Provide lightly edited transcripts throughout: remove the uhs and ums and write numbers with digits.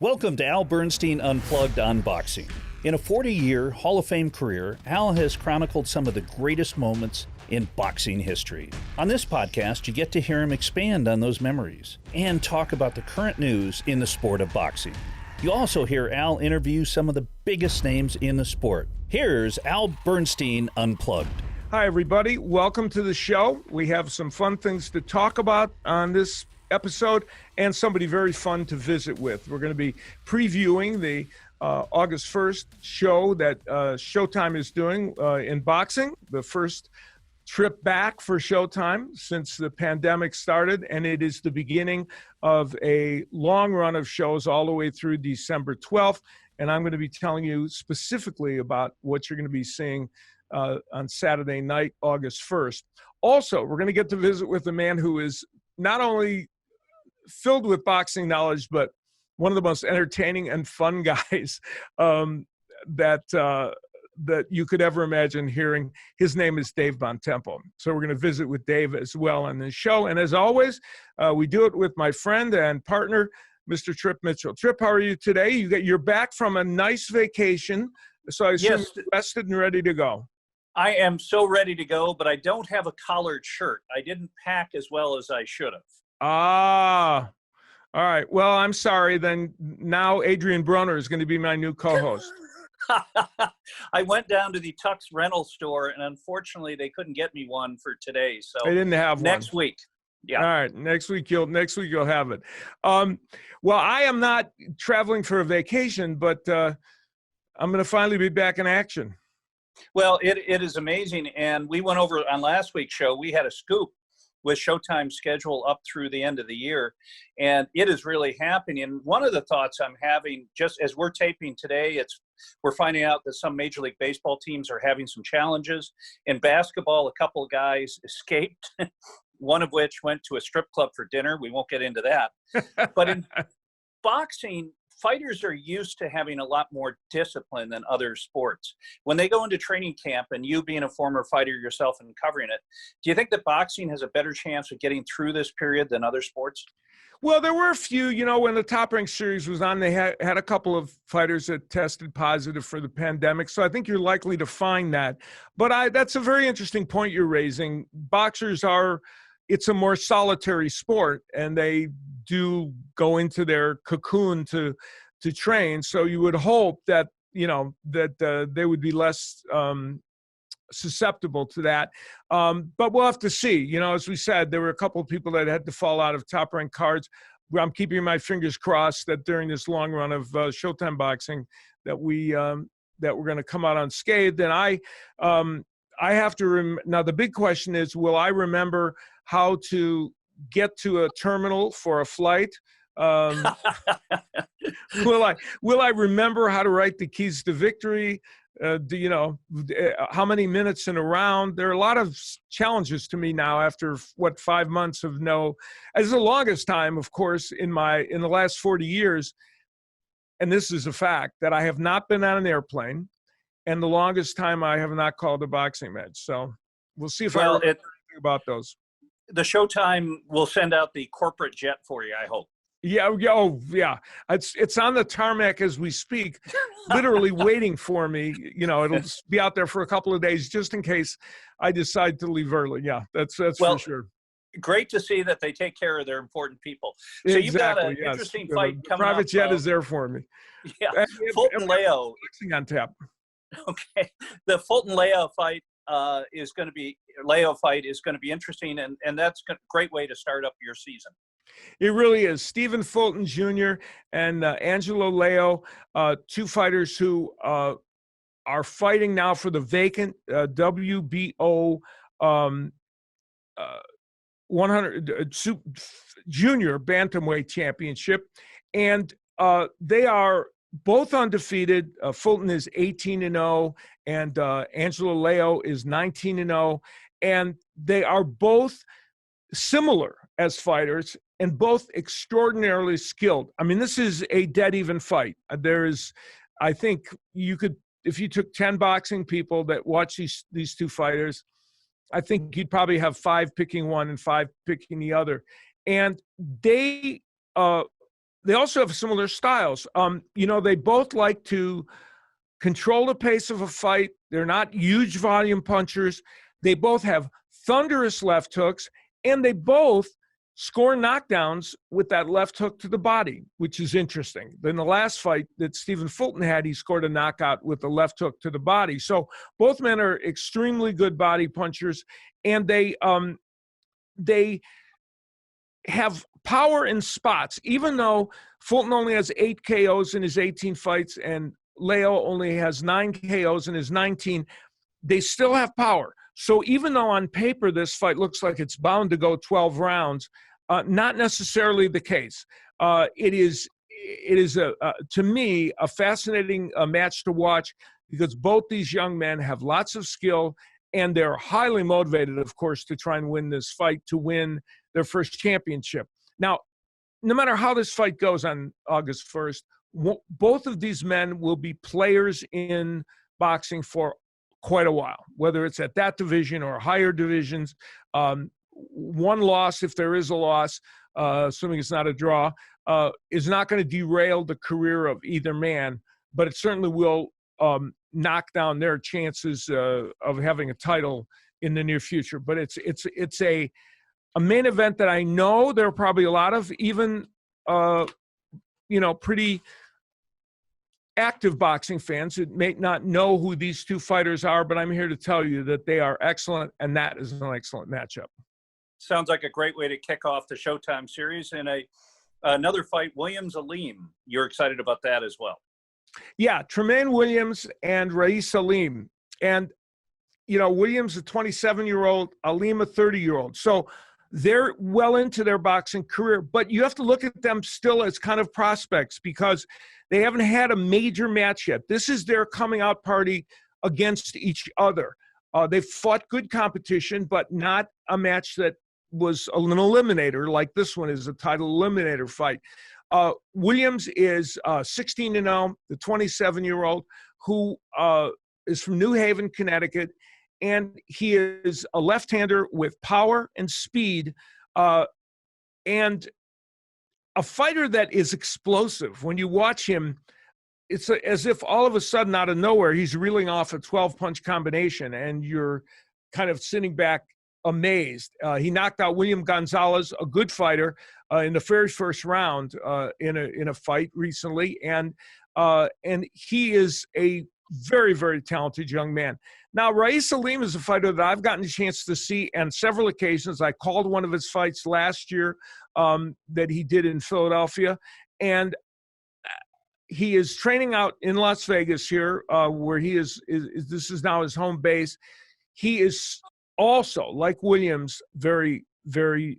Welcome to Al Bernstein Unplugged on Boxing. In a 40-year Hall of Fame career, Al has chronicled some of the greatest moments in boxing history. On this podcast, you get to hear him expand on those memories and talk about the current news in the sport of boxing. You also hear Al interview some of the biggest names in the sport. Here's Al Bernstein Unplugged. Hi, everybody. Welcome to the show. We have some fun things to talk about on this episode and somebody very fun to visit with. We're going to be previewing the August 1st show that Showtime is doing in boxing, the first trip back for Showtime since the pandemic started, and it is the beginning of a long run of shows all the way through December 12th, and I'm going to be telling you specifically about what you're going to be seeing on Saturday night, August 1st. Also, we're going to get to visit with a man who is not only filled with boxing knowledge, but one of the most entertaining and fun guys that you could ever imagine hearing. His name is Dave Bontempo. So we're going to visit with Dave as well on this show. And as always, we do it with my friend and partner, Mr. Trip Mitchell. Trip, how are you today? You're back from a nice vacation, so I assume you're rested and ready to go. I am so ready to go, but I don't have a collared shirt. I didn't pack as well as I should have. Ah, all right. Well, I'm sorry. Then now Adrian Broner is going to be my new co-host. I went down to the Tux rental store, and unfortunately, they couldn't get me one for today. So they didn't have next one. week. Yeah. All right. Next week you'll have it. Well, I am not traveling for a vacation, but I'm going to finally be back in action. Well, it is amazing, and we went over on last week's show. We had a scoop with Showtime's schedule up through the end of the year, and it is really happening. And one of the thoughts I'm having, just as we're taping today, we're finding out that some Major League Baseball teams are having some challenges. In basketball, a couple of guys escaped, one of which went to a strip club for dinner. We won't get into that. But in boxing, fighters are used to having a lot more discipline than other sports. When they go into training camp, and you being a former fighter yourself and covering it, do you think that boxing has a better chance of getting through this period than other sports? Well, there were a few, when the Top Rank series was on, they had a couple of fighters that tested positive for the pandemic. So I think you're likely to find that. But that's a very interesting point you're raising. Boxers it's a more solitary sport, and they do go into their cocoon to train. So you would hope that, they would be less susceptible to that. But we'll have to see. As we said, there were a couple of people that had to fall out of Top Rank cards. I'm keeping my fingers crossed that during this long run of Showtime boxing that we're going to come out unscathed. And I have to now the big question is, will I remember how to get to a terminal for a flight? Will I remember how to write the keys to victory? How many minutes in a round? There are a lot of challenges to me now after 5 months of as the longest time, of course, in the last 40 years. And this is a fact that I have not been on an airplane, and the longest time I have not called a boxing match. So we'll see if I remember anything about those. The Showtime will send out the corporate jet for you, I hope. Yeah. Oh, yeah. It's on the tarmac as we speak, literally waiting for me. It'll be out there for a couple of days just in case I decide to leave early. Yeah, that's for sure. Great to see that they take care of their important people. So exactly, you've got an interesting fight coming up. Private jet is there for me. Yeah, Fulton-Leo. On tap. Okay, the Fulton-Leo fight is going to be interesting, and that's a great way to start up your season. It really is. Stephen Fulton Jr. and Angelo Leo, two fighters who are fighting now for the vacant WBO 100 junior bantamweight championship, and they are both undefeated. Fulton is 18-0, and Angelo Leo is 19-0, and they are both similar as fighters and both extraordinarily skilled. I mean, this is a dead even fight. I think you could, if you took 10 boxing people that watch these two fighters, I think you'd probably have 5 picking one and 5 picking the other. And they they also have similar styles. They both like to control the pace of a fight. They're not huge volume punchers. They both have thunderous left hooks, and they both score knockdowns with that left hook to the body, which is interesting. In the last fight that Stephen Fulton had, he scored a knockout with the left hook to the body. So both men are extremely good body punchers, and they have power in spots. Even though Fulton only has 8 KOs in his 18 fights and Leo only has 9 KOs in his 19, they still have power. So even though on paper this fight looks like it's bound to go 12 rounds, not necessarily the case. It is to me, a fascinating match to watch because both these young men have lots of skill and they're highly motivated, of course, to try and win this fight, to win their first championship. Now, no matter how this fight goes on August 1st, both of these men will be players in boxing for quite a while, whether it's at that division or higher divisions. One loss, if there is a loss, assuming it's not a draw, is not going to derail the career of either man, but it certainly will knock down their chances of having a title in the near future. But it's a main event that I know there are probably a lot of even pretty active boxing fans that may not know who these two fighters are, but I'm here to tell you that they are excellent, and that is an excellent matchup. Sounds like a great way to kick off the Showtime series. And another fight, Williams-Aleem. You're excited about that as well. Yeah, Tremaine Williams and Rais Aleem. And, Williams a 27-year-old, Aleem a 30-year-old. So they're well into their boxing career, but you have to look at them still as kind of prospects because they haven't had a major match yet. This is their coming out party against each other. They've fought good competition, but not a match that was an eliminator like this one is a title eliminator fight. Williams is 16-0, the 27-year-old who is from New Haven, Connecticut, and he is a left-hander with power and speed, and a fighter that is explosive. When you watch him, it's as if all of a sudden, out of nowhere, he's reeling off a 12-punch combination, and you're kind of sitting back amazed. He knocked out William Gonzalez, a good fighter, in the very first round in a fight recently, and he is a very, very talented young man. Now, Rais Aleem is a fighter that I've gotten a chance to see on several occasions. I called one of his fights last year that he did in Philadelphia, and he is training out in Las Vegas here, where he is this is now his home base. He is also, like Williams, very, very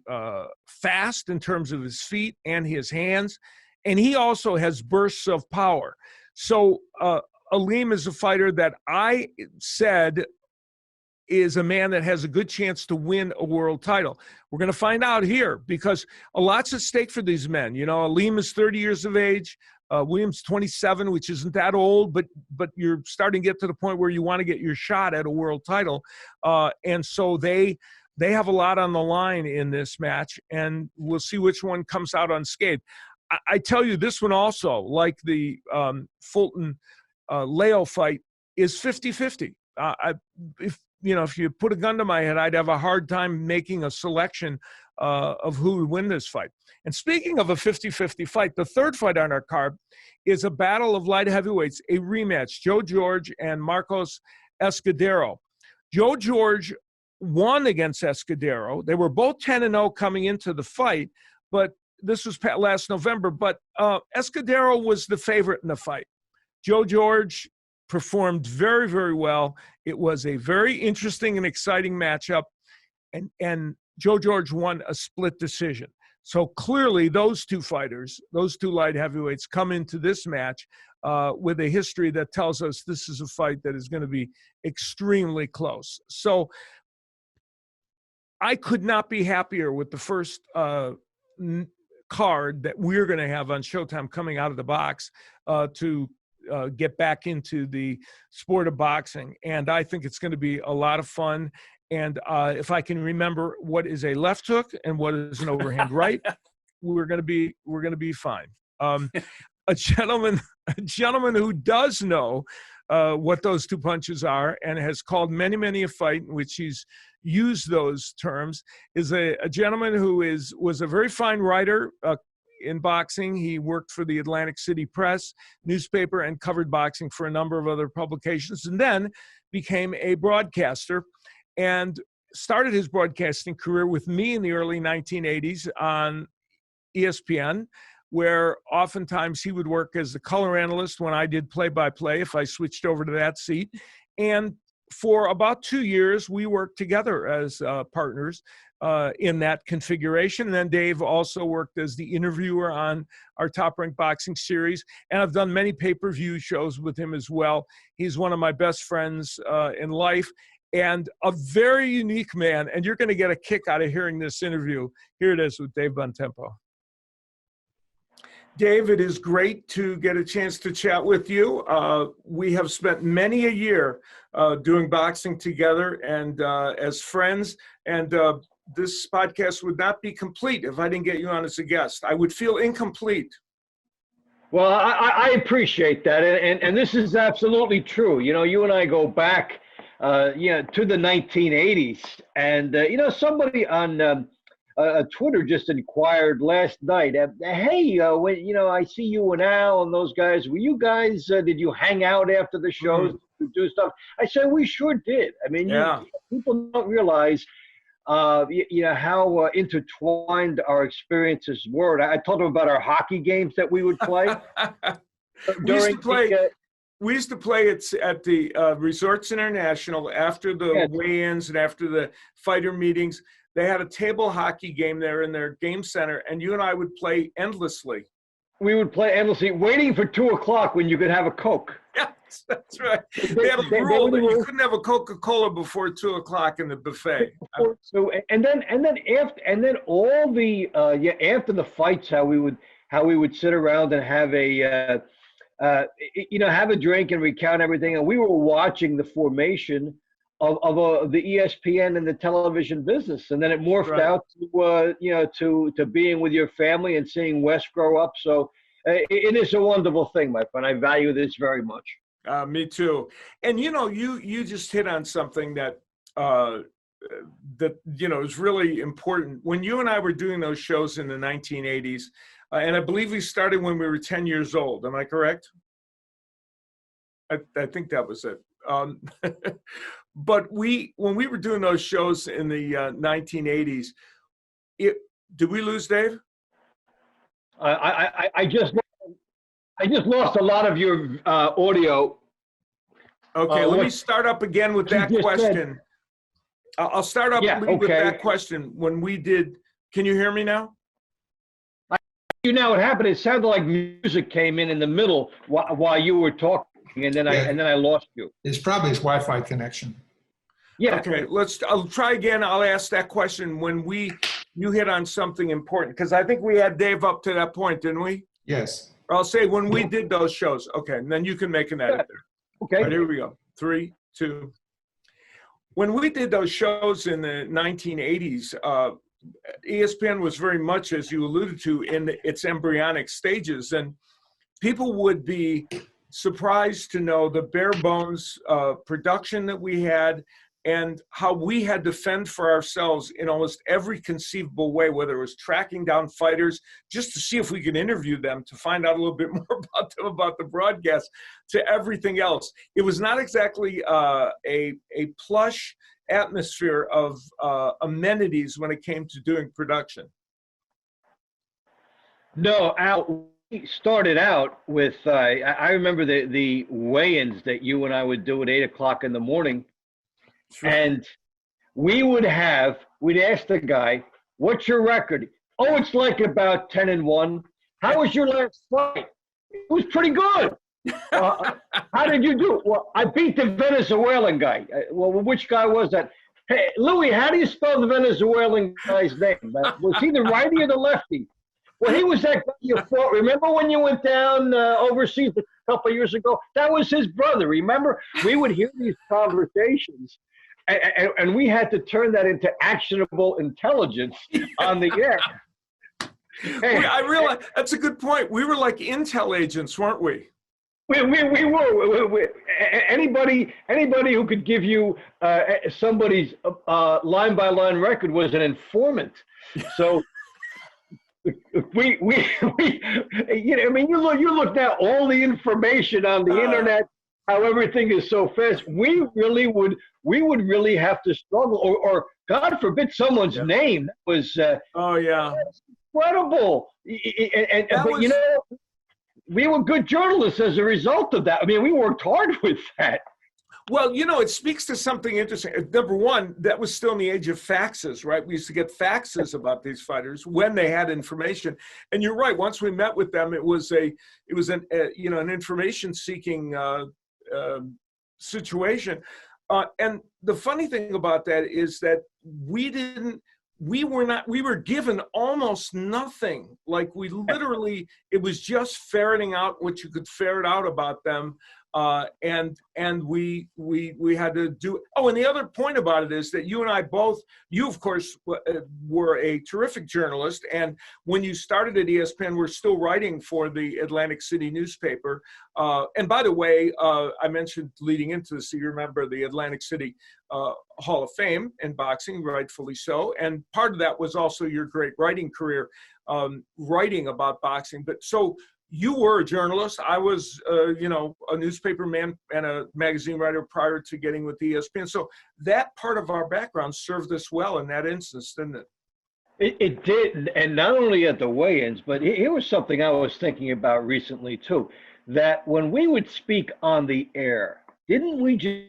fast in terms of his feet and his hands, and he also has bursts of power. So Aleem is a fighter that I said is a man that has a good chance to win a world title. We're going to find out here because a lot's at stake for these men. Aleem is 30 years of age. Williams 27, which isn't that old, but you're starting to get to the point where you want to get your shot at a world title. And so they have a lot on the line in this match, and we'll see which one comes out unscathed. I tell you, this one also, like the Fulton Leo fight, is 50-50. If you put a gun to my head, I'd have a hard time making a selection of who would win this fight. And speaking of a 50-50 fight, the third fight on our card is a battle of light heavyweights, a rematch, Joe George and Marcos Escudero. Joe George won against Escudero. They were both 10-0 coming into the fight, but this was last November. But Escudero was the favorite in the fight. Joe George performed very, very well. It was a very interesting and exciting matchup, and Joe George won a split decision. So clearly those two fighters, those two light heavyweights, come into this match with a history that tells us this is a fight that is going to be extremely close. So I could not be happier with the first card that we're going to have on Showtime coming out of the box to get back into the sport of boxing. And I think it's going to be a lot of fun. And if I can remember what is a left hook and what is an overhand right, we're going to be fine. A gentleman who does know what those two punches are and has called many a fight in which he's used those terms is a gentleman who was a very fine writer in boxing. He worked for the Atlantic City Press newspaper and covered boxing for a number of other publications, and then became a broadcaster and started his broadcasting career with me in the early 1980s on ESPN, where oftentimes he would work as the color analyst when I did play-by-play, if I switched over to that seat. And for about 2 years, we worked together as partners in that configuration. And then Dave also worked as the interviewer on our Top Rank Boxing series. And I've done many pay-per-view shows with him as well. He's one of my best friends in life and a very unique man. And you're going to get a kick out of hearing this interview. Here it is with Dave Bontempo. Dave, it is great to get a chance to chat with you. We have spent many a year doing boxing together and as friends, and this podcast would not be complete if I didn't get you on as a guest. I would feel incomplete. Well, I appreciate that, and this is absolutely true. You know, you and I go back, to the 1980s, and somebody on Twitter just inquired last night. Hey, when I see you and Al and those guys, were you guys? Did you hang out after the shows to do stuff? I said we sure did. I mean, people don't realize, how intertwined our experiences were. I told them about our hockey games that we would play. We used to play at the Resorts International after the weigh-ins and after the fighter meetings. They had a table hockey game there in their game center, and you and I would play endlessly. We would play endlessly, waiting for 2 o'clock when you could have a Coke. Yes, that's right. They had a rule that you couldn't have a Coca-Cola before 2 o'clock in the buffet. So, and then all the after the fights, how we would sit around and have have a drink and recount everything, and we were watching the formation of the ESPN and the television business, and then it morphed out to being with your family and seeing Wes grow up. So it is a wonderful thing, my friend. I value this very much. Me too. And you just hit on something that is really important. When you and I were doing those shows in the 1980s, and I believe we started when we were 10 years old. Am I correct? I think that was it. But when we were doing those shows in the 1980s, did we lose Dave? I just lost a lot of your audio. Okay, let me start up again with that question. I'll start up with that question. When we did, can you hear me now? What happened? It sounded like music came in the middle while you were talking. And then I lost you. It's probably his Wi-Fi connection. Yeah. Okay. I'll try again. I'll ask that question when you hit on something important, because I think we had Dave up to that point, didn't we? Yes. Or I'll say when we did those shows. Okay. And then you can make an edit there. Okay. All right, here we go. 3, 2. When we did those shows in the 1980s, ESPN was very much, as you alluded to, in its embryonic stages, and people would be surprised to know the bare bones production that we had and how we had to fend for ourselves in almost every conceivable way, whether it was tracking down fighters just to see if we could interview them, to find out a little bit more about them, about the broadcast, to everything else. It was not exactly a plush atmosphere of amenities when it came to doing production. No, Al, we started out with, I remember the weigh-ins that you and I would do at 8 o'clock in the morning. Sure. And we'd ask the guy, what's your record? Oh, it's like about 10-1. How was your last fight? It was pretty good. How did you do? Well, I beat the Venezuelan guy. Well, which guy was that? Hey, Louis, how do you spell the Venezuelan guy's name? Was he the righty or the lefty? Well, he was that guy you fought. Remember when you went down overseas a couple of years ago? That was his brother. Remember? We would hear these conversations, and we had to turn that into actionable intelligence on the air. I realize that's a good point. We were like intel agents, weren't we? We were. Anybody who could give you somebody's line by line record was an informant. So we you know, I mean, you look now, all the information on the internet, how everything is so fast. We would really have to struggle, or God forbid someone's name was incredible. But you know, we were good journalists as a result of that. I mean, we worked hard with that. Well, you know, it speaks to something interesting. Number one, that was still in the age of faxes, right? We used to get faxes about these fighters when they had information. And you're right. Once we met with them, it was an information seeking situation. And the funny thing about that is that we were given almost nothing. Like, we literally, it was just ferreting out what you could ferret out about them. And we had to do. Oh, and the other point about it is that you and I both, you of course were a terrific journalist, and when you started at ESPN, we're still writing for the Atlantic City newspaper. And by the way, I mentioned leading into this, so you remember the Atlantic City Hall of Fame in boxing, rightfully so. And part of that was also your great writing career, writing about boxing. But so. You were a journalist. I was, a newspaper man and a magazine writer prior to getting with ESPN. So that part of our background served us well in that instance, didn't it? It did, and not only at the weigh-ins, but here was something I was thinking about recently too, that when we would speak on the air, didn't we just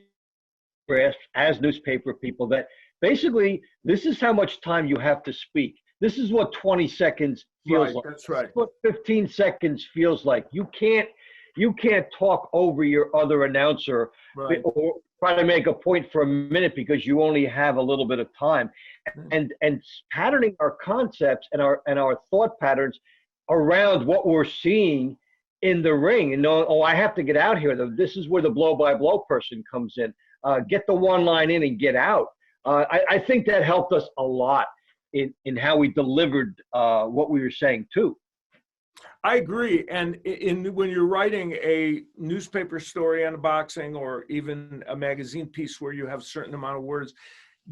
grasp as newspaper people that basically this is how much time you have to speak. This is what 20 seconds feels like. That's right. What 15 seconds feels like. You can't talk over your other announcer or try to make a point for a minute because you only have a little bit of time. And patterning our concepts and our thought patterns around what we're seeing in the ring, and knowing, I have to get out here. This is where the blow-by-blow person comes in. Get the one line in and get out. I think that helped us a lot in how we delivered what we were saying too. I agree. And when you're writing a newspaper story on boxing, or even a magazine piece where you have a certain amount of words,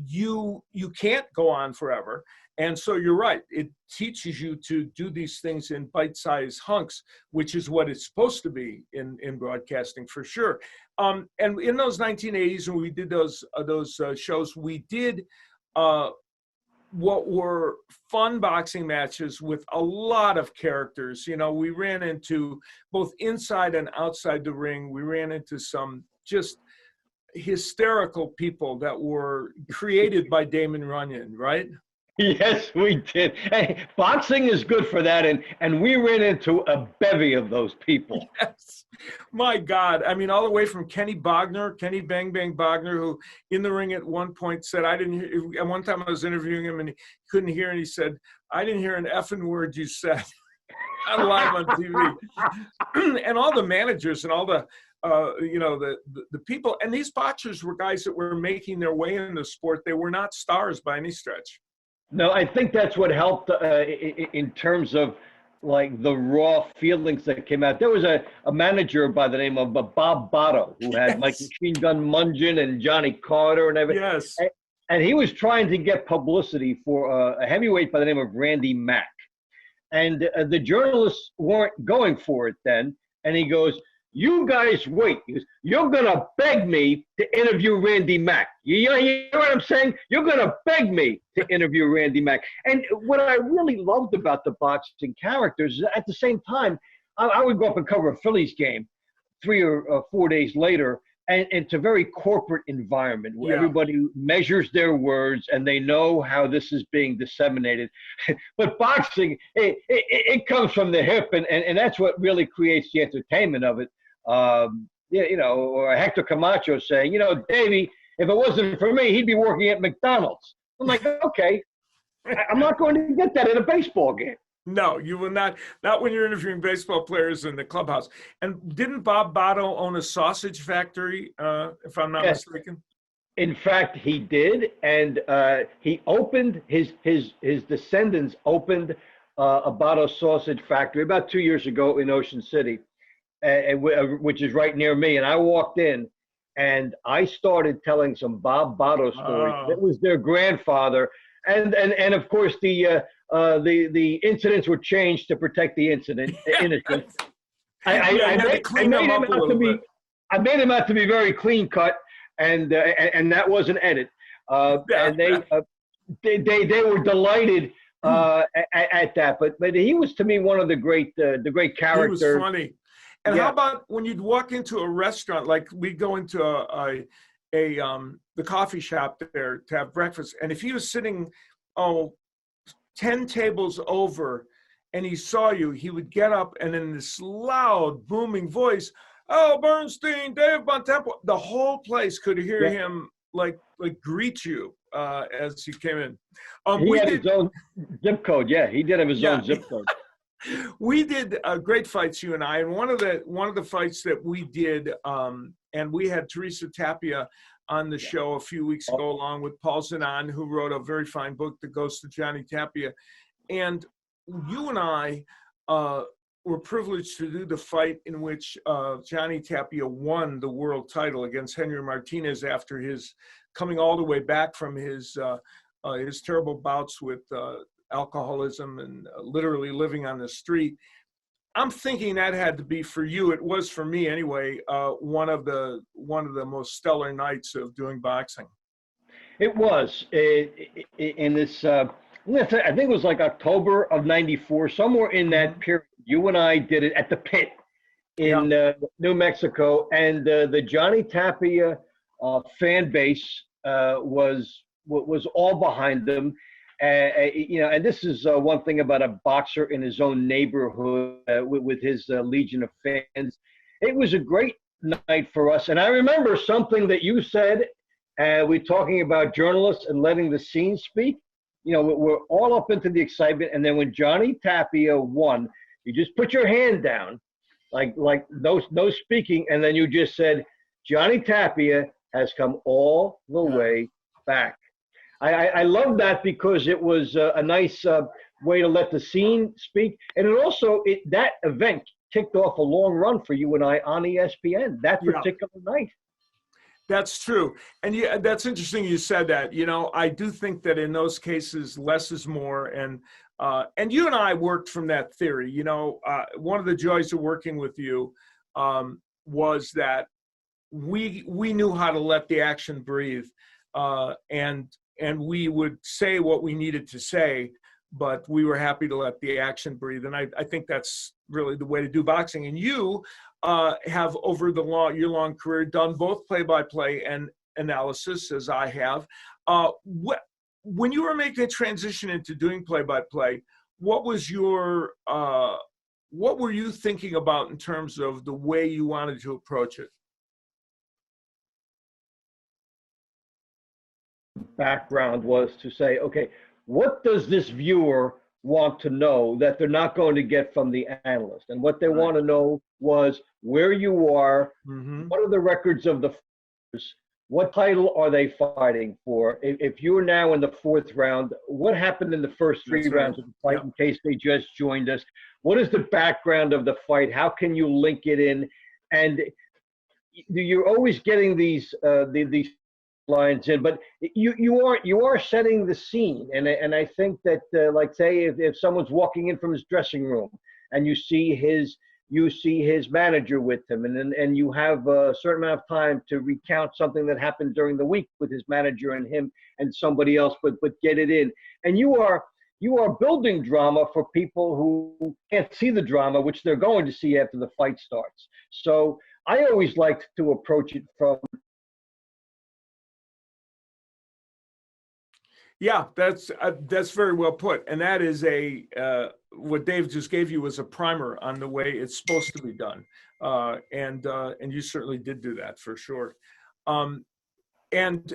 you can't go on forever. And so you're right. It teaches you to do these things in bite-sized hunks, which is what it's supposed to be in broadcasting, for sure. And in those 1980s, when we did those shows, we did what were fun boxing matches with a lot of characters. You know, we ran into both inside and outside the ring. We ran into some just hysterical people that were created by Damon Runyon, right? Yes, we did. Hey, boxing is good for that, and we ran into a bevy of those people. Yes. My God. I mean, all the way from Kenny Bang Bang Bogner, who in the ring at one point said, I didn't hear, at one time I was interviewing him and he couldn't hear, and he said, I didn't hear an effing word you said. I'm live on TV. And all the managers and all the people, and these boxers were guys that were making their way in the sport. They were not stars by any stretch. No, I think that's what helped in terms of like the raw feelings that came out. There was a manager by the name of Bob Botto who had like Machine Gun Mungin and Johnny Carter and everything. Yes. And he was trying to get publicity for a heavyweight by the name of Randy Mack. And the journalists weren't going for it then. And he goes, you guys wait. He goes, you're going to beg me to interview Randy Mack. You hear what I'm saying? You're going to beg me to interview Randy Mack. And what I really loved about the boxing characters is at the same time, I would go up and cover a Phillies game 3 or 4 days later, and it's a very corporate environment where everybody measures their words and they know how this is being disseminated. But boxing, it comes from the hip, and that's what really creates the entertainment of it. Or Hector Camacho saying, Davey, if it wasn't for me, he'd be working at McDonald's. I'm like, okay, I'm not going to get that at a baseball game. No, you will not. Not when you're interviewing baseball players in the clubhouse. And didn't Bob Botto own a sausage factory, if I'm not mistaken? In fact, he did, and he opened his descendants opened a Botto sausage factory about 2 years ago in Ocean City, which is right near me. And I walked in and I started telling some Bob Botto stories. It was their grandfather. And of course, the incidents were changed to protect the innocent. I made him out to be very clean cut, and that was an edit. And they were delighted at that. But he was, to me, one of the great characters. He was funny. And how about when you'd walk into a restaurant, like we'd go into the coffee shop there to have breakfast, and if he was sitting 10 tables over and he saw you, he would get up and in this loud booming voice, "Oh, Bernstein, Dave Bontempo," the whole place could hear him like greet you as he came in. He had his own zip code. Yeah, he did have his own zip code. We did great fights, you and I, and one of the fights that we did, and we had Teresa Tapia on the show a few weeks ago, along with Paul Zanon, who wrote a very fine book, The Ghost of Johnny Tapia. And you and I were privileged to do the fight in which Johnny Tapia won the world title against Henry Martinez after his coming all the way back from his terrible bouts with alcoholism and literally living on the street. I'm thinking that had to be, for you, it was for me anyway, one of the most stellar nights of doing boxing. It was in this. I think it was like October of '94, somewhere in that period. You and I did it at the Pit in New Mexico, and the Johnny Tapia fan base was all behind them. And this is one thing about a boxer in his own neighborhood with his legion of fans. It was a great night for us. And I remember something that you said, we're talking about journalists and letting the scene speak. We're all up into the excitement. And then when Johnny Tapia won, you just put your hand down, like no speaking. And then you just said, Johnny Tapia has come all the way back. I love that because it was a nice way to let the scene speak. And it also, that event kicked off a long run for you and I on ESPN that particular night. That's true. And that's interesting you said that. I do think that in those cases, less is more. And you and I worked from that theory. One of the joys of working with you was that we knew how to let the action breathe. And we would say what we needed to say, but we were happy to let the action breathe. And I think that's really the way to do boxing. And you have, over your long career, done both play-by-play and analysis, as I have. When you were making a transition into doing play-by-play, what were you thinking about in terms of the way you wanted to approach it? Background was to say, okay, what does this viewer want to know that they're not going to get from the analyst? And what they want to know was where you are, what are the records of the fighters, what title are they fighting for? If you're now in the fourth round, what happened in the first three rounds of the fight in case they just joined us? What is the background of the fight? How can you link it in? And you're always getting these lines in, but you are setting the scene, and I think that like say if someone's walking in from his dressing room and you see his manager with him, and you have a certain amount of time to recount something that happened during the week with his manager and him and somebody else, but get it in, and you are building drama for people who can't see the drama, which they're going to see after the fight starts. So I always liked to approach it from. Yeah, that's very well put, and that is what Dave just gave you was a primer on the way it's supposed to be done, and you certainly did do that for sure. And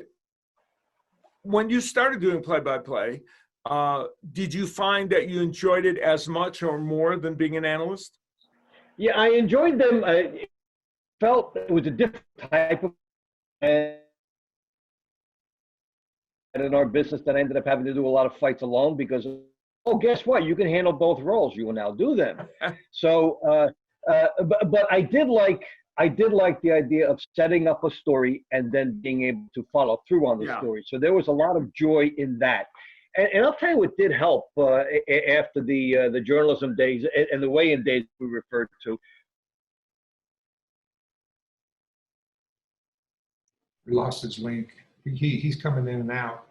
when you started doing play-by-play, did you find that you enjoyed it as much or more than being an analyst? Yeah, I enjoyed them. I felt it was a different type of. In our business that I ended up having to do a lot of fights alone because oh, guess what? You can handle both roles. You will now do them. So, but I did like the idea of setting up a story and then being able to follow through on the story. So there was a lot of joy in that. And I'll tell you what did help after the journalism days and the weigh-in days we referred to. We lost his link. He's coming in and out.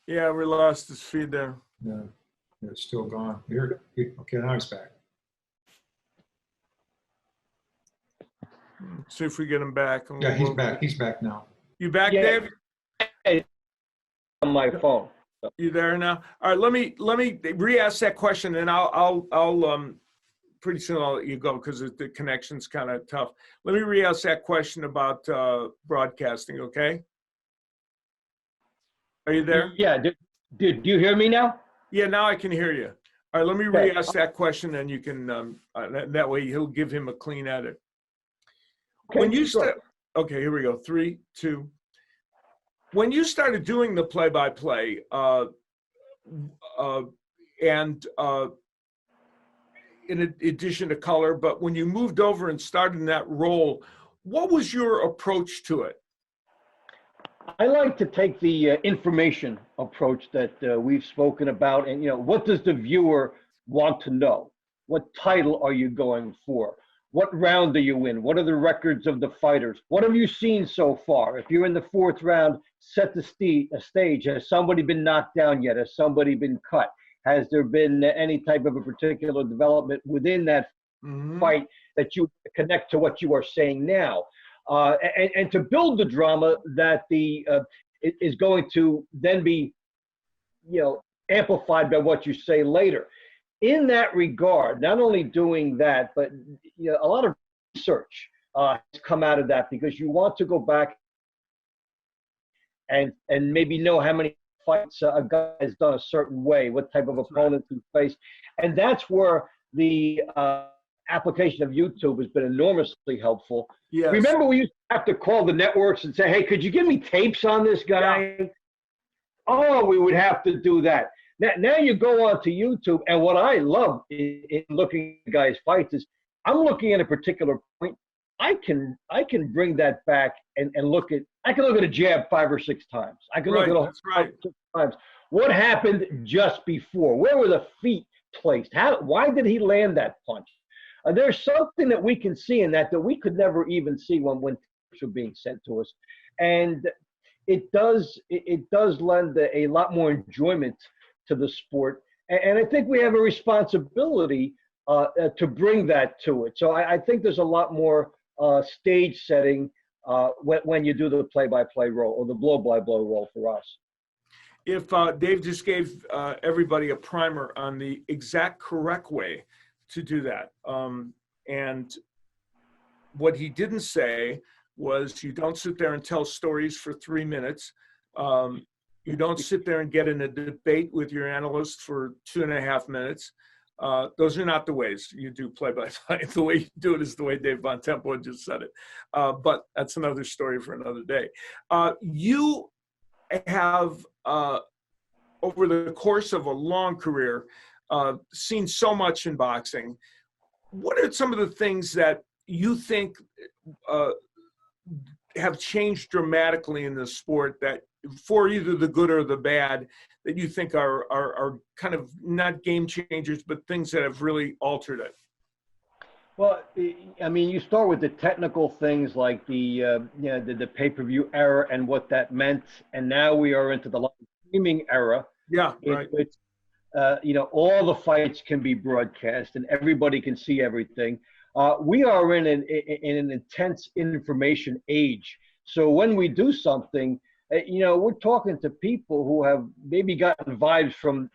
Yeah, we lost his feed there. No, it's still gone. Here, okay, now he's back. See if we get him back. Yeah, he's back. He's back now. You back, Yeah. Dave? On my phone. You there now? All right, let me re-ask that question, and I'll pretty soon I'll let you go because the connection's kind of tough. Let me re-ask that question about broadcasting. Okay? Are you there? Yeah. Did you hear me now? Yeah, now I can hear you. All right, let me re-ask that question, and you can that way he'll give him a clean edit. Okay, When you sure. okay, here we go. 3, 2. When you started doing the play-by-play, and in addition to color, but when you moved over and started in that role, what was your approach to it? I like to take the information approach that we've spoken about, and what does the viewer want to know? What title are you going for? What round are you in? What are the records of the fighters? What have you seen so far? If you're in the 4th round, set the stage. Has somebody been knocked down yet? Has somebody been cut? Has there been any type of a particular development within that fight that you connect to what you are saying now? And to build the drama that is going to then be, amplified by what you say later. In that regard, not only doing that, but a lot of research has come out of that, because you want to go back and maybe know how many fights a guy has done a certain way, what type of opponent he faced, and that's where the application of YouTube has been enormously helpful. Yes. Remember, we used to have to call the networks and say, "Hey, could you give me tapes on this guy?" Yeah. Oh, we would have to do that. Now you go onto YouTube, and what I love in looking at guys' fights is I'm looking at a particular point. I can bring that back and look at. I can look at a jab 5 or 6 times. I can look at a 5 or 6 times. What happened just before? Where were the feet placed? Why did he land that punch? There's something that we can see in that we could never even see when tapes were being sent to us, and it does lend a lot more enjoyment to the sport, and I think we have a responsibility to bring that to it. So I think there's a lot more stage setting when you do the play-by-play role or the blow-by-blow role for us. If Dave just gave everybody a primer on the exact correct way to do that, and what he didn't say was you don't sit there and tell stories for 3 minutes. You don't sit there and get in a debate with your analyst for 2.5 minutes. Those are not the ways you do play-by-play. The way you do it is the way Dave Bontempo just said it. But that's another story for another day. You have, over the course of a long career, seen so much in boxing. What are some of the things that you think have changed dramatically in the sport, that for either the good or the bad, that you think are kind of not game changers, but things that have really altered it? Well, I mean, you start with the technical things like the pay-per-view era and what that meant, and now we are into the live streaming era. Yeah, right. Which, all the fights can be broadcast and everybody can see everything. We are in an intense information age. So when we do something, we're talking to people who have maybe gotten vibes from,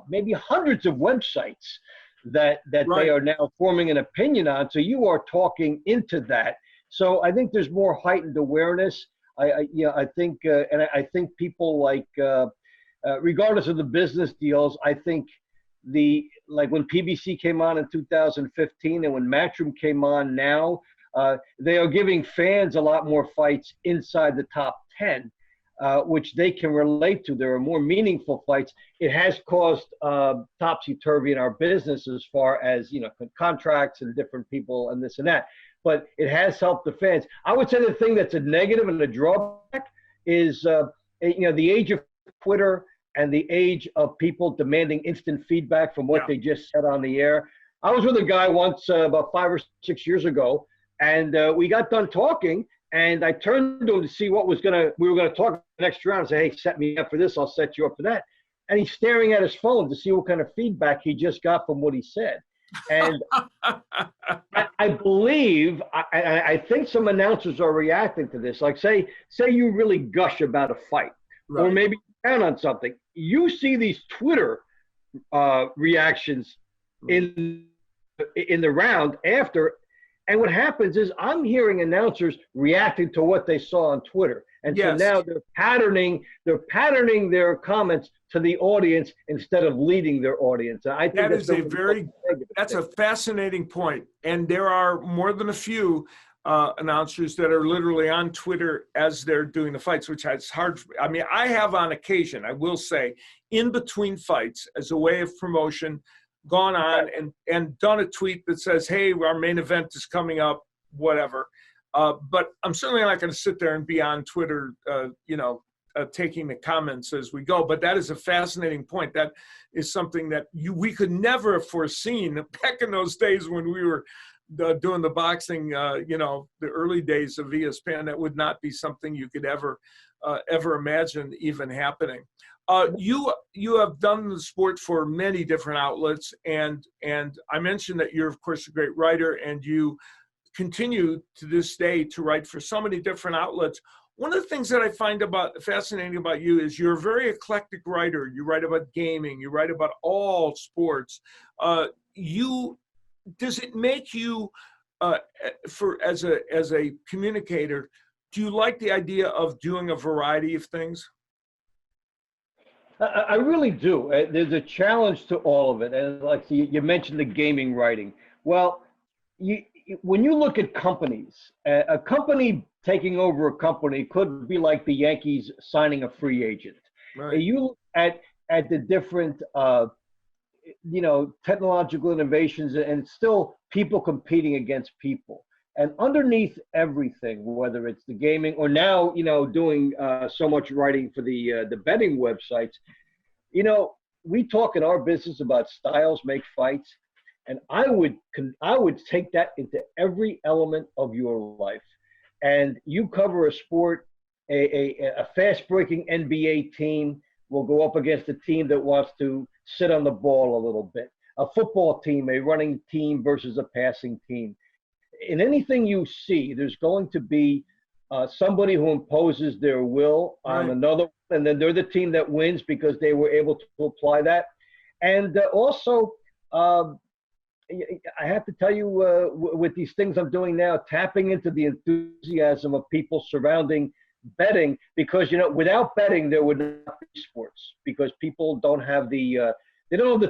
maybe hundreds of websites that Right. They are now forming an opinion on. So you are talking into that. So I think there's more heightened awareness. I think people like, regardless of the business deals, I think like when PBC came on in 2015 and when Matchroom came on now, they are giving fans a lot more fights inside the top 10. which they can relate to. There are more meaningful fights. It has caused topsy-turvy in our business as far as, contracts and different people and this and that. But it has helped the fans. I would say the thing that's a negative and a drawback is, the age of Twitter and the age of people demanding instant feedback from what they just said on the air. I was with a guy once about 5 or 6 years ago, and we got done talking, and I turned to him to see we were gonna talk next round and say, hey, set me up for this, I'll set you up for that. And he's staring at his phone to see what kind of feedback he just got from what he said. And I believe, I think some announcers are reacting to this. Like say you really gush about a fight, right, or maybe down on something. You see these Twitter reactions in the round after, and what happens is I'm hearing announcers reacting to what they saw on Twitter, and so now they're patterning their comments to the audience instead of leading their audience. I think that's a fascinating point, and there are more than a few announcers that are literally on Twitter as they're doing the fights, which is hard. I mean, I have on occasion, I will say, in between fights as a way of promotion, gone on and done a tweet that says, hey, our main event is coming up, whatever. But I'm certainly not going to sit there and be on Twitter, taking the comments as we go. But that is a fascinating point. That is something that we could never have foreseen back in those days when we were doing the boxing, the early days of ESPN. That would not be something you could ever imagine even happening. You have done the sport for many different outlets, and I mentioned that you're, of course, a great writer, and you continue to this day to write for so many different outlets. One of the things that I find fascinating about you is you're a very eclectic writer. You write about gaming. You write about all sports. Does it make you, as a communicator, do you like the idea of doing a variety of things? I really do. There's a challenge to all of it. And like you mentioned the gaming writing. Well, when you look at companies, a company taking over a company could be like the Yankees signing a free agent. Right. You look at the different, technological innovations, and still people competing against people. And underneath everything, whether it's the gaming or now, doing so much writing for the betting websites, we talk in our business about styles make fights, and I would take that into every element of your life. And you cover a sport, a fast-breaking NBA team will go up against a team that wants to sit on the ball a little bit. A football team, a running team versus a passing team. In anything you see, there's going to be somebody who imposes their will on another, and then they're the team that wins because they were able to apply that. And also, I have to tell you, with these things I'm doing now, tapping into the enthusiasm of people surrounding betting, because without betting there would not be sports, because people don't have the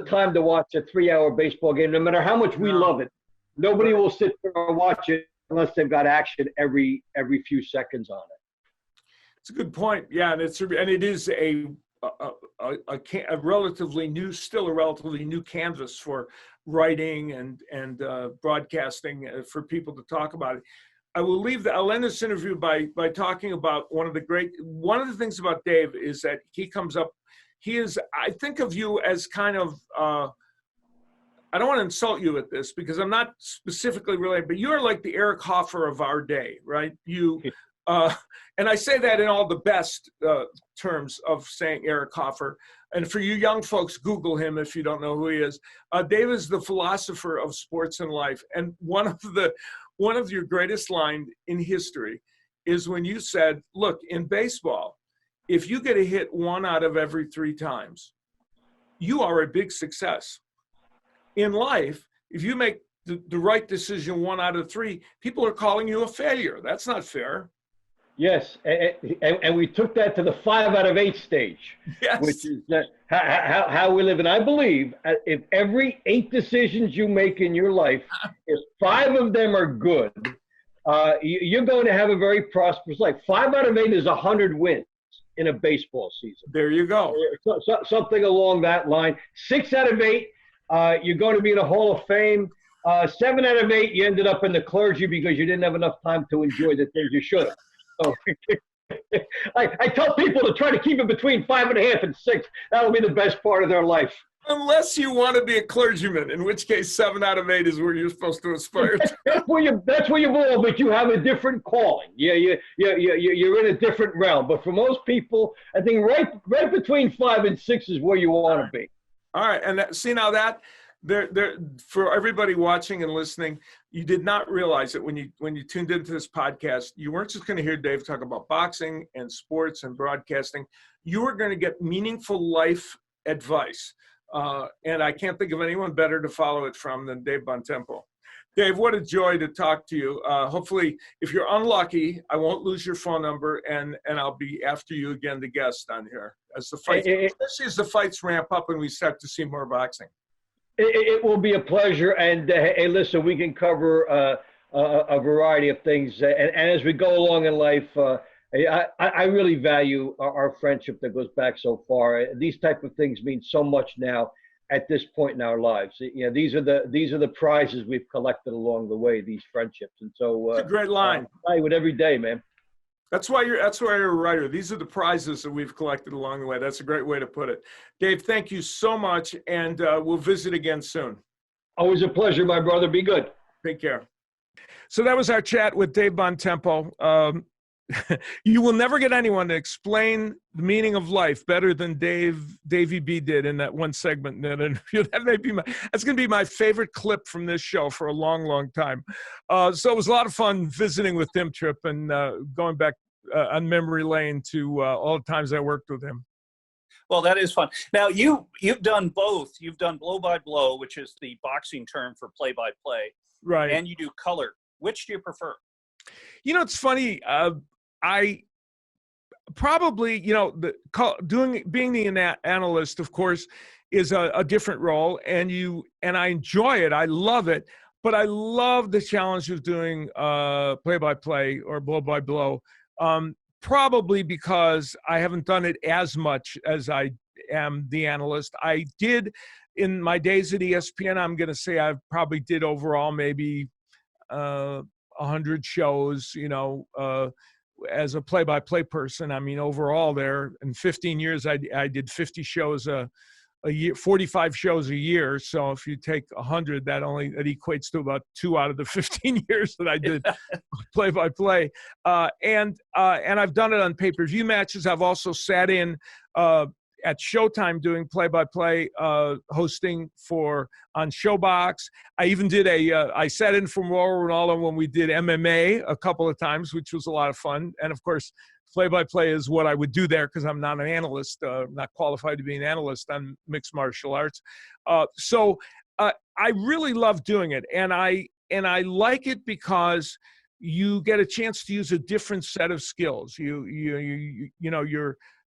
time to watch a 3-hour baseball game, no matter how much we love it. Nobody will sit there and watch it unless they've got action every few seconds on it. It's a good point. Yeah, and it is a relatively new canvas for writing and broadcasting for people to talk about it. I'll end this interview by talking about one of the things about Dave is that I think of you as kind of, I don't want to insult you with this because I'm not specifically related, but you're like the Eric Hoffer of our day, right? And I say that in all the best terms of saying Eric Hoffer. And for you young folks, Google him if you don't know who he is. Dave is the philosopher of sports and life. And one of your greatest lines in history is when you said, look, in baseball, if you get a hit 1 out of every 3 times, you are a big success. In life, if you make the right decision 1 out of 3, people are calling you a failure. That's not fair. Yes, and we took that to the 5 out of 8 stage, which is how we live. And I believe if every 8 decisions you make in your life, if 5 of them are good, you're going to have a very prosperous life. 5 out of 8 is 100 wins. in a baseball season. There you go. Something along that line. 6 out of 8, you're going to be in the Hall of Fame. 7 out of 8, you ended up in the clergy because you didn't have enough time to enjoy the things you should have. So I tell people to try to keep it between 5.5 and 6. That'll be the best part of their life. Unless you want to be a clergyman, in which case 7 out of 8 is where you're supposed to aspire to. That's where you belong, but you have a different calling. You're in a different realm. But for most people, I think right between 5 and 6 is where you want to be. All right, and see now that there for everybody watching and listening, you did not realize that when you tuned into this podcast, you weren't just going to hear Dave talk about boxing and sports and broadcasting. You were going to get meaningful life advice. And I can't think of anyone better to follow it from than Dave Bontempo. Dave, what a joy to talk to you. Hopefully, if you're unlucky, I won't lose your phone number, and I'll be after you again to guest on here as the fights, especially as the fights ramp up and we start to see more boxing. It will be a pleasure. And hey, listen, we can cover a variety of things. And as we go along in life, I really value our friendship that goes back so far. These type of things mean so much now at this point in our lives. You know, these are the prizes we've collected along the way, these friendships. And so it's a great line. I value it every day, man. That's why you're a writer. These are the prizes that we've collected along the way. That's a great way to put it. Dave, thank you so much, and we'll visit again soon. Always a pleasure, my brother. Be good. Take care. So that was our chat with Dave Bontempo. You will never get anyone to explain the meaning of life better than Davey B did in that one segment in that interview. That's going to be my favorite clip from this show for a long, long time. So it was a lot of fun visiting with Tim Tripp and going back on memory lane to all the times I worked with him. Well, that is fun. Now, you've done both. You've done blow-by-blow, which is the boxing term for play-by-play. Right. And you do color. Which do you prefer? You know, it's funny. I probably, being the analyst, of course, is a different role, and I enjoy it. I love it, but I love the challenge of doing play-by-play or blow-by-blow. Probably because I haven't done it as much as I am the analyst. I did in my days at ESPN. I'm going to say I probably did overall maybe 100 shows, as a play-by-play person. I mean, overall there in 15 years, I did 50 shows a year, 45 shows a year. So if you take 100, that equates to about 2 out of the 15 years that I did play-by-play. And I've done it on pay-per-view matches. I've also sat in at Showtime doing play-by-play hosting on Showbox. I even did I sat in for Royal Ronaldo when we did MMA a couple of times, which was a lot of fun. And of course, play-by-play is what I would do there because I'm not an analyst, not qualified to be an analyst on mixed martial arts. So I really love doing it. And I like it because you get a chance to use a different set of skills.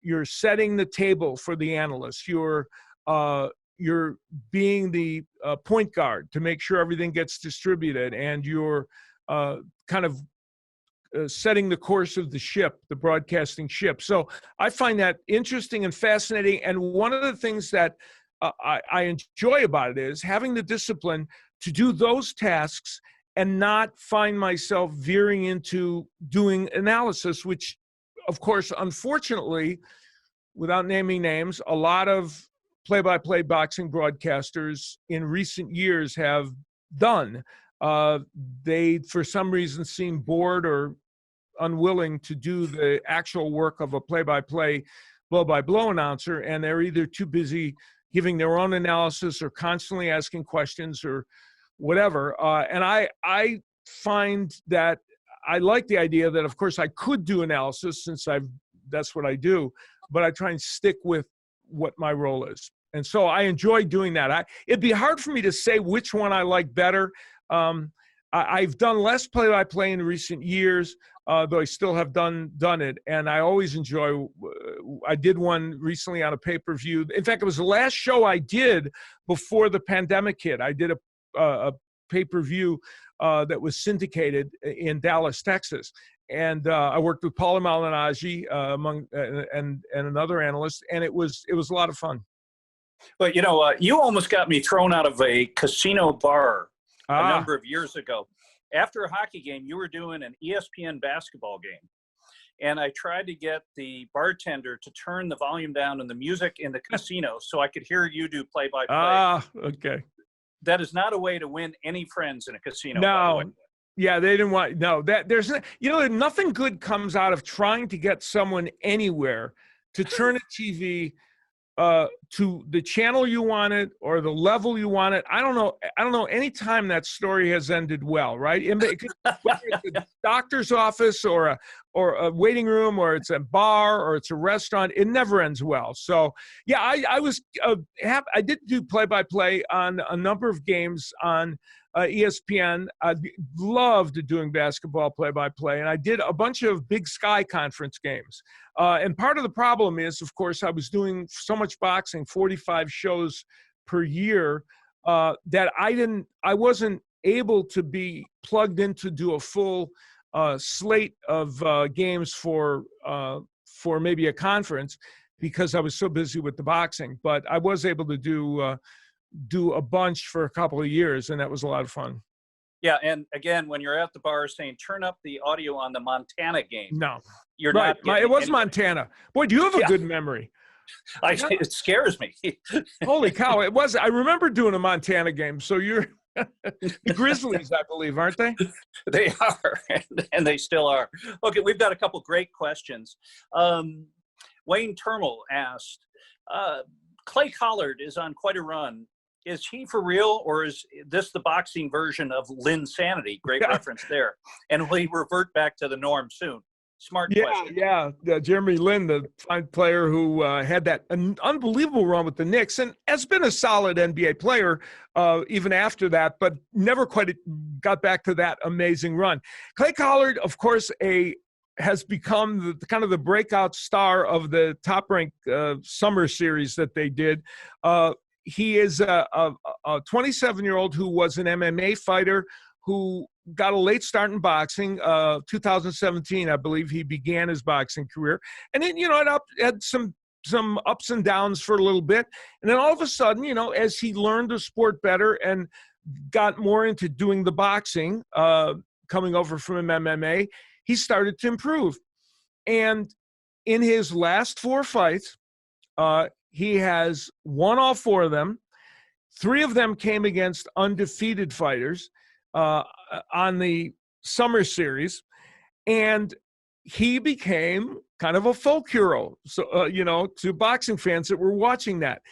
You're setting the table for the analyst. You're being the point guard to make sure everything gets distributed, and you're kind of setting the course of the ship, the broadcasting ship. So I find that interesting and fascinating. And one of the things that I enjoy about it is having the discipline to do those tasks and not find myself veering into doing analysis, which, of course, unfortunately, without naming names, a lot of play-by-play boxing broadcasters in recent years have done. They, for some reason, seem bored or unwilling to do the actual work of a play-by-play, blow-by-blow announcer, and they're either too busy giving their own analysis or constantly asking questions or whatever. And I find that I like the idea that, of course, I could do analysis since that's what I do, but I try and stick with what my role is. And so I enjoy doing that. It'd be hard for me to say which one I like better. I've done less play-by-play in recent years, though I still have done it. And I always enjoy, I did one recently on a pay-per-view. In fact, it was the last show I did before the pandemic hit. I did a pay-per-view that was syndicated in Dallas, Texas. And I worked with Paula Malignaggi and another analyst, and it was a lot of fun. But you almost got me thrown out of a casino bar a number of years ago. After a hockey game, you were doing an ESPN basketball game, and I tried to get the bartender to turn the volume down on the music in the casino so I could hear you do play-by-play. Okay. That is not a way to win any friends in a casino. No. Yeah, they didn't want, no, nothing good comes out of trying to get someone anywhere to turn a TV to the channel you wanted or the level you wanted. I don't know any time that story has ended well, right? Whether it's a doctor's office or a waiting room, or it's a bar or it's a restaurant, it never ends well. So yeah, I did do play-by-play on a number of games on ESPN. I loved doing basketball play-by-play, and I did a bunch of Big Sky Conference games. And part of the problem is, of course, I was doing so much boxing, 45 shows per year, that I wasn't able to be plugged in to do a full slate of games for maybe a conference, because I was so busy with the boxing. But I was able to do a bunch for a couple of years, and that was a lot of fun. Yeah, and again, when you're at the bar saying, turn up the audio on the Montana game. No. You're right. not. It was Montana. Boy, do you have a good memory? It scares me. Holy cow. It was. I remember doing a Montana game. So you're the Grizzlies, I believe, aren't they? They are, and they still are. Okay, we've got a couple great questions. Wayne Termel asked, Clay Collard is on quite a run. Is he for real, or is this the boxing version of Lynn Sanity? Great reference there. And will he revert back to the norm soon? Smart question. Yeah. Jeremy Lin, the fine player who had that unbelievable run with the Knicks and has been a solid NBA player even after that, but never quite got back to that amazing run. Clay Collard, of course, has become kind of the breakout star of the Top Rank summer series that they did. He is a 27-year-old who was an MMA fighter who got a late start in boxing. 2017, I believe, he began his boxing career. And then, it had some ups and downs for a little bit. And then all of a sudden, as he learned the sport better and got more into doing the boxing, coming over from MMA, he started to improve. And in his last 4 fights, he has won all 4 of them. 3 of them came against undefeated fighters on the summer series, and he became kind of a folk hero. So, to boxing fans that were watching that.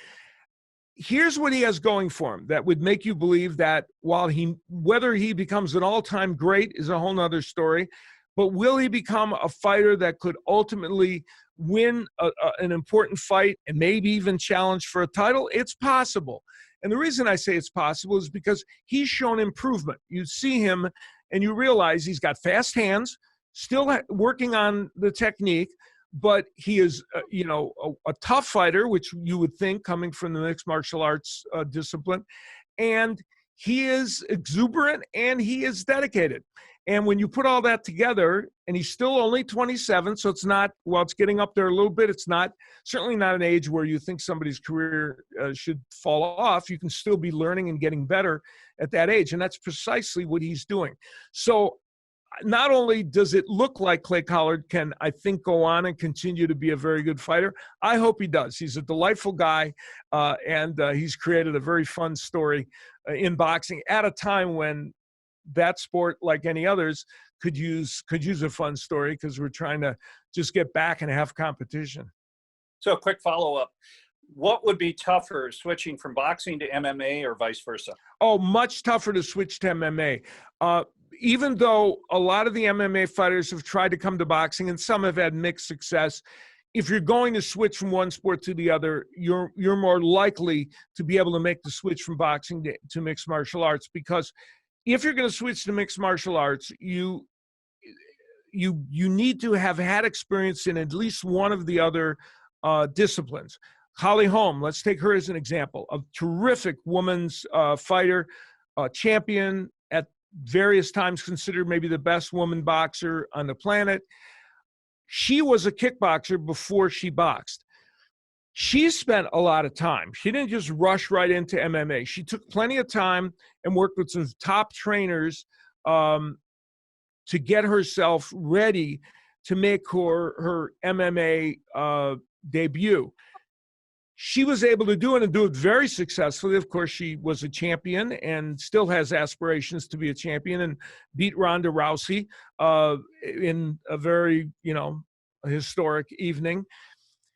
Here's what he has going for him that would make you believe that whether he becomes an all-time great is a whole nother story, but will he become a fighter that could ultimately win an important fight and maybe even challenge for a title? It's possible. And the reason I say it's possible is because he's shown improvement. You see him and you realize he's got fast hands, still working on the technique, but he is, a tough fighter, which you would think coming from the mixed martial arts discipline. And he is exuberant and he is dedicated. And when you put all that together, and he's still only 27, so it's not, it's getting up there a little bit. It's certainly not an age where you think somebody's career should fall off. You can still be learning and getting better at that age. And that's precisely what he's doing. So not only does it look like Clay Collard can, I think, go on and continue to be a very good fighter, I hope he does. He's a delightful guy, and he's created a very fun story in boxing at a time when that sport, like any others, could use a fun story, because we're trying to just get back and have competition. So a quick follow-up. What would be tougher, switching from boxing to MMA or vice versa? Oh, much tougher to switch to MMA. Even though a lot of the MMA fighters have tried to come to boxing and some have had mixed success, if you're going to switch from one sport to the other, you're more likely to be able to make the switch from boxing to mixed martial arts, because if you're going to switch to mixed martial arts, you need to have had experience in at least one of the other disciplines. Holly Holm, let's take her as an example. A terrific woman's fighter, champion at various times considered maybe the best woman boxer on the planet. She was a kickboxer before she boxed. She spent a lot of time. She didn't just rush right into MMA. She took plenty of time and worked with some top trainers to get herself ready to make her MMA debut. She was able to do it and do it very successfully. Of course, she was a champion and still has aspirations to be a champion and beat Ronda Rousey in a very, historic evening.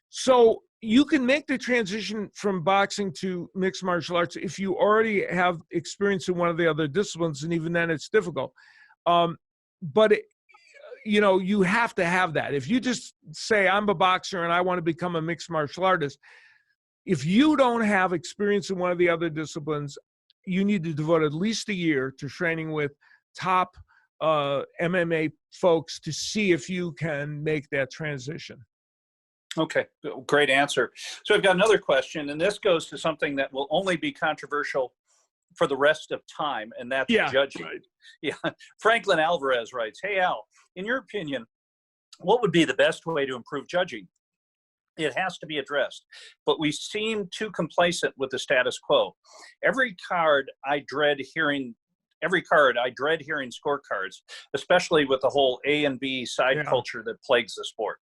So you can make the transition from boxing to mixed martial arts if you already have experience in one of the other disciplines, and even then it's difficult. But you have to have that. If you just say, I'm a boxer and I want to become a mixed martial artist, if you don't have experience in one of the other disciplines, you need to devote at least a year to training with top MMA folks to see if you can make that transition. Okay, great answer. So I've got another question, and this goes to something that will only be controversial for the rest of time, and that's judging. Right. Yeah. Franklin Alvarez writes, hey, Al, in your opinion, what would be the best way to improve judging? It has to be addressed, but we seem too complacent with the status quo. Every card I dread hearing scorecards, especially with the whole A and B side culture that plagues the sport.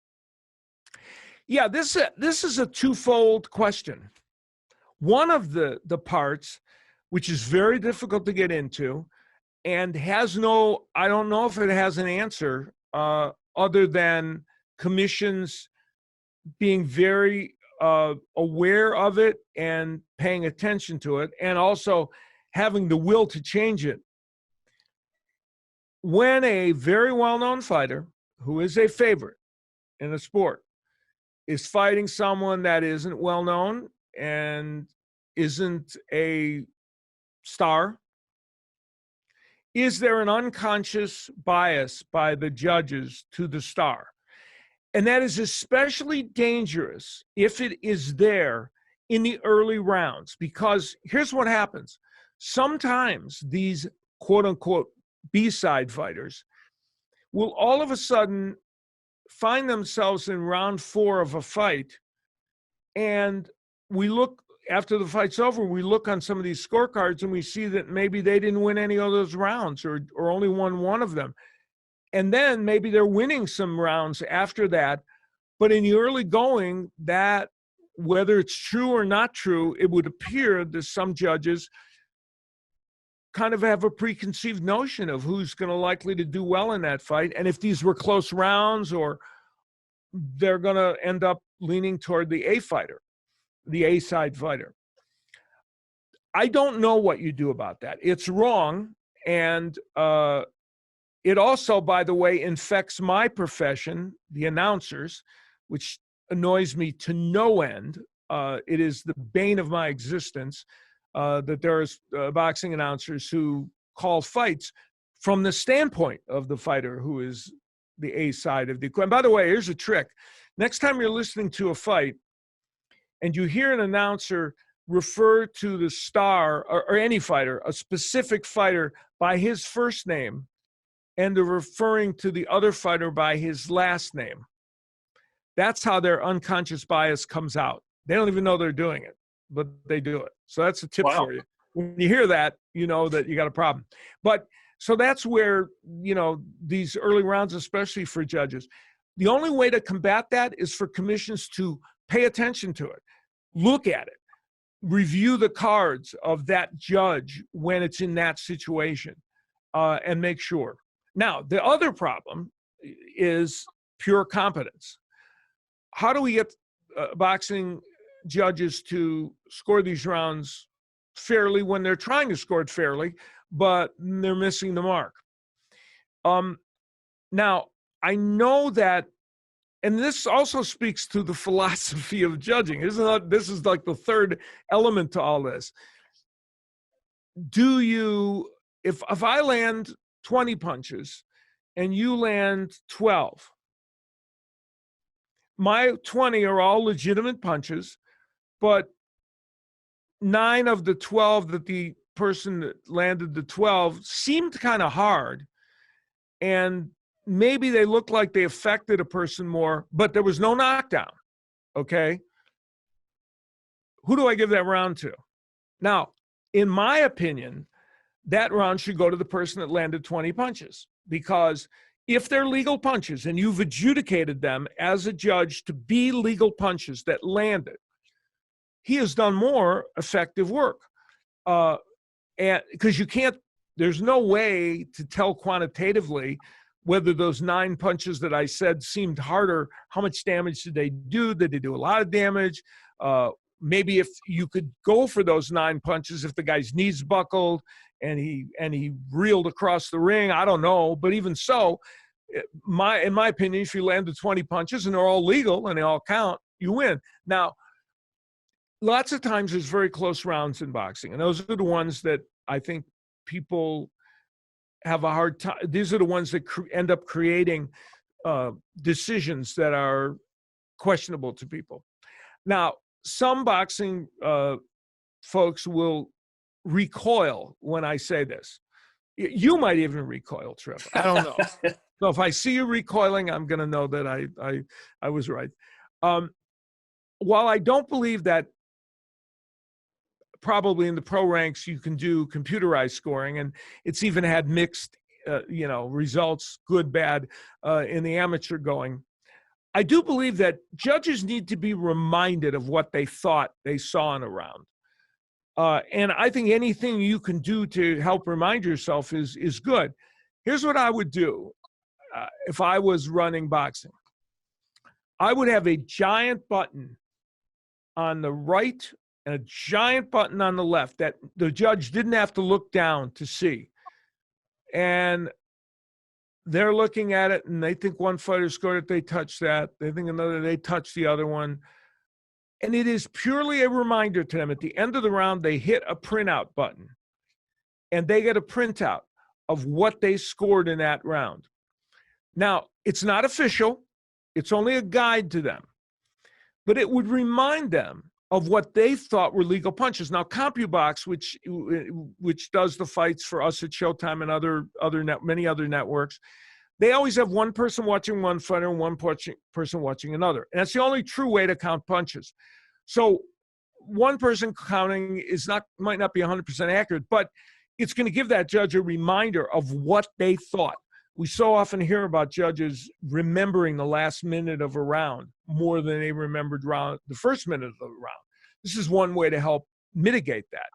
Yeah, this is a twofold question. One of the parts, which is very difficult to get into and I don't know if it has an answer other than commissions being very aware of it and paying attention to it, and also having the will to change it. When a very well-known fighter, who is a favorite in a sport, is fighting someone that isn't well-known and isn't a star, is there an unconscious bias by the judges to the star? And that is especially dangerous if it is there in the early rounds, because here's what happens. Sometimes these quote unquote B-side fighters will all of a sudden find themselves in round 4 of a fight. And we look, after the fight's over, we look on some of these scorecards and we see that maybe they didn't win any of those rounds or only won one of them. And then maybe they're winning some rounds after that. But in the early going, that, whether it's true or not true, it would appear that some judges kind of have a preconceived notion of who's going to likely to do well in that fight. And if these were close rounds, or they're going to end up leaning toward the A-side fighter. I don't know what you do about that. It's wrong. And it also, by the way, infects my profession, the announcers, which annoys me to no end. It is the bane of my existence that there's boxing announcers who call fights from the standpoint of the fighter who is the A side of the equation. By the way, here's a trick. Next time you're listening to a fight and you hear an announcer refer to the star or any fighter, a specific fighter, by his first name, and they're referring to the other fighter by his last name, that's how their unconscious bias comes out. They don't even know they're doing it, but they do it. So that's a tip for you. When you hear that, you know that you got a problem. But so that's where, these early rounds, especially for judges, the only way to combat that is for commissions to pay attention to it, look at it, review the cards of that judge when it's in that situation, and make sure. Now, the other problem is pure competence. How do we get boxing judges to score these rounds fairly when they're trying to score it fairly, but they're missing the mark? Now, I know that, and this also speaks to the philosophy of judging. This is like the third element to all this. If I land 20 punches and you land 12, my 20 are all legitimate punches, but 9 of the 12 that the person that landed the 12 seemed kind of hard, and maybe they looked like they affected a person more, but there was no knockdown. Okay. Who do I give that round to? Now, in my opinion, that round should go to the person that landed 20 punches, because if they're legal punches and you've adjudicated them as a judge to be legal punches that landed, he has done more effective work. And because you can't, there's no way to tell quantitatively whether those 9 punches that I said seemed harder, how much damage did they do? Did they do a lot of damage? Maybe if you could go for those 9 punches, if the guy's knees buckled and he reeled across the ring, I don't know. But even so, in my opinion, if you landed 20 punches and they're all legal and they all count, you win. Now, lots of times there's very close rounds in boxing, and those are the ones that I think people have a hard time. These are the ones that end up creating decisions that are questionable to people. Now, some boxing folks will recoil when I say this. You might even recoil, Trevor. I don't know. So if I see you recoiling, I'm going to know that I was right. While I don't believe that probably in the pro ranks you can do computerized scoring, and it's even had mixed results, good, bad, in the amateur going, I do believe that judges need to be reminded of what they thought they saw in a round. And I think anything you can do to help remind yourself is good. Here's what I would do if I was running boxing. I would have a giant button on the right and a giant button on the left that the judge didn't have to look down to see. And they're looking at it and they think one fighter scored it, they touch that. They think another, they touch the other one. And it is purely a reminder to them. At the end of the round, they hit a printout button and they get a printout of what they scored in that round. Now, it's not official. It's only a guide to them. But it would remind them of what they thought were legal punches. Now, CompuBox, which does the fights for us at Showtime and many other networks, they always have one person watching one fighter and one person watching another. And that's the only true way to count punches. So one person counting might not be 100% accurate, but it's going to give that judge a reminder of what they thought. We so often hear about judges remembering the last minute of a round more than they remembered the first minute of the round. This is one way to help mitigate that.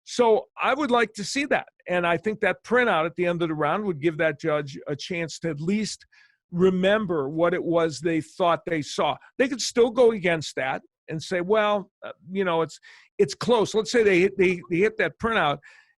So I would like to see that. And I think that printout at the end of the round would give that judge a chance to at least remember what it was they thought they saw. They could still go against that and say, well, it's close. Let's say they hit that printout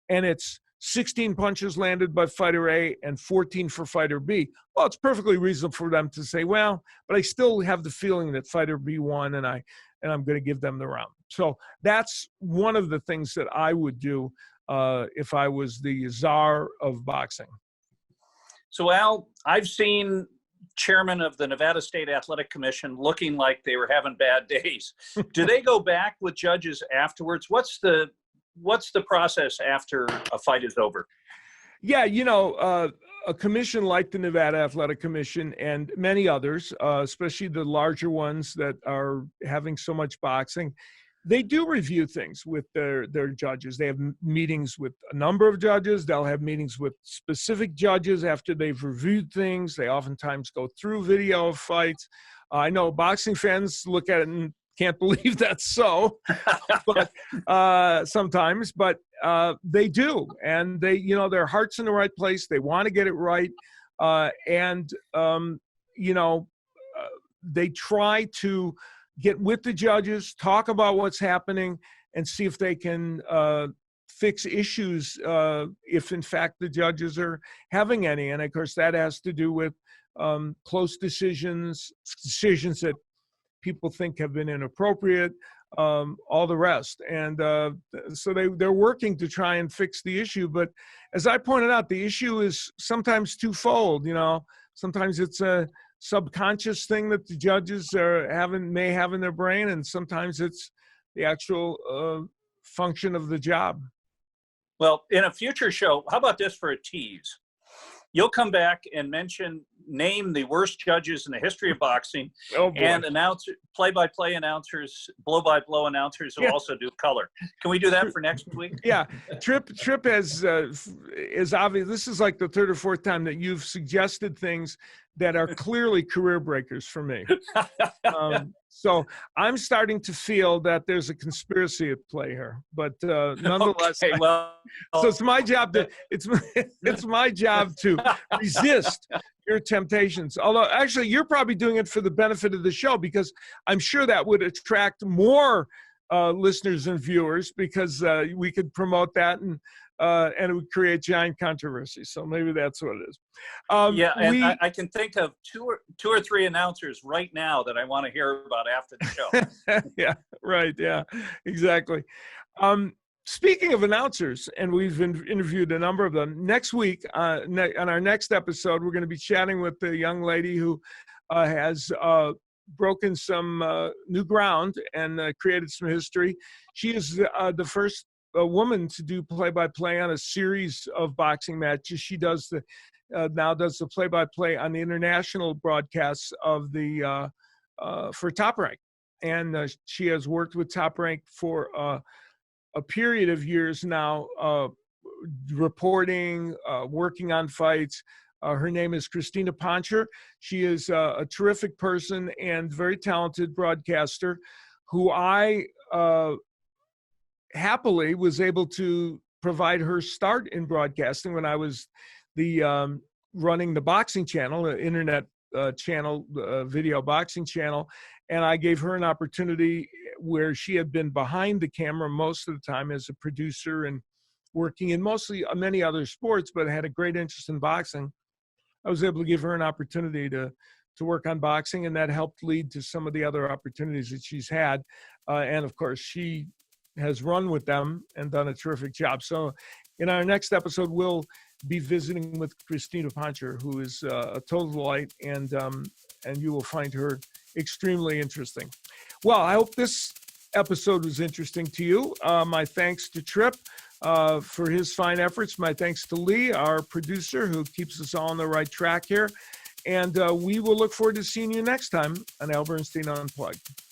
and it's 16 punches landed by fighter A and 14 for fighter B. Well, it's perfectly reasonable for them to say, well, but I still have the feeling that fighter B won and I'm going to give them the round. So that's one of the things that I would do if I was the czar of boxing. So, Al, I've seen chairman of the Nevada State Athletic Commission looking like they were having bad days. Do they go back with judges afterwards? What's the process after a fight is over? Yeah, a commission like the Nevada Athletic Commission and many others, especially the larger ones that are having so much boxing, they do review things with their judges. They have meetings with a number of judges. They'll have meetings with specific judges after they've reviewed things. They oftentimes go through video of fights. I know boxing fans look at it and can't believe that's so, but sometimes, but they do, and their heart's in the right place. They want to get it right, and they try to get with the judges, talk about what's happening, and see if they can fix issues if, in fact, the judges are having any. And of course, that has to do with close decisions that people think have been inappropriate, all the rest. And so they're working to try and fix the issue. But as I pointed out, the issue is sometimes twofold. Sometimes it's a subconscious thing that the judges may have in their brain, and sometimes it's the actual function of the job. Well, in a future show, how about this for a tease? You'll come back and name the worst judges in the history of boxing, and play-by-play announcers, blow-by-blow announcers who also do color. Can we do that for next week? Yeah, Trip is obvious. This is like the third or fourth time that you've suggested things that are clearly career breakers for me. So I'm starting to feel that there's a conspiracy at play here, but nonetheless, okay, well, so it's my job to it's my job to resist your temptations. Although actually, you're probably doing it for the benefit of the show, because I'm sure that would attract more listeners and viewers, because we could promote that and it would create giant controversy. So maybe that's what it is. I can think of two or three announcers right now that I want to hear about after the show. Yeah, right. Yeah, exactly. Speaking of announcers, and we've interviewed a number of them, next week on our next episode, we're going to be chatting with the young lady who has broken some new ground and created some history. She is the first woman to do play-by-play on a series of boxing matches. She does now does the play-by-play on the international broadcasts of the for Top Rank, and she has worked with Top Rank for a period of years now, reporting, working on fights. Her name is Christina Poncher. She is a terrific person and very talented broadcaster who I happily was able to provide her start in broadcasting when I was running the boxing channel, internet channel, video boxing channel. And I gave her an opportunity where she had been behind the camera most of the time as a producer and working in many other sports, but had a great interest in boxing. I was able to give her an opportunity to work on boxing, and that helped lead to some of the other opportunities that she's had. And of course, she has run with them and done a terrific job. So in our next episode, we'll be visiting with Christina Poncher, who is a total delight, and you will find her extremely interesting. Well, I hope this episode was interesting to you. My thanks to Trip for his fine efforts. My thanks to Lee, our producer, who keeps us all on the right track here. And we will look forward to seeing you next time on Al Bernstein Unplugged.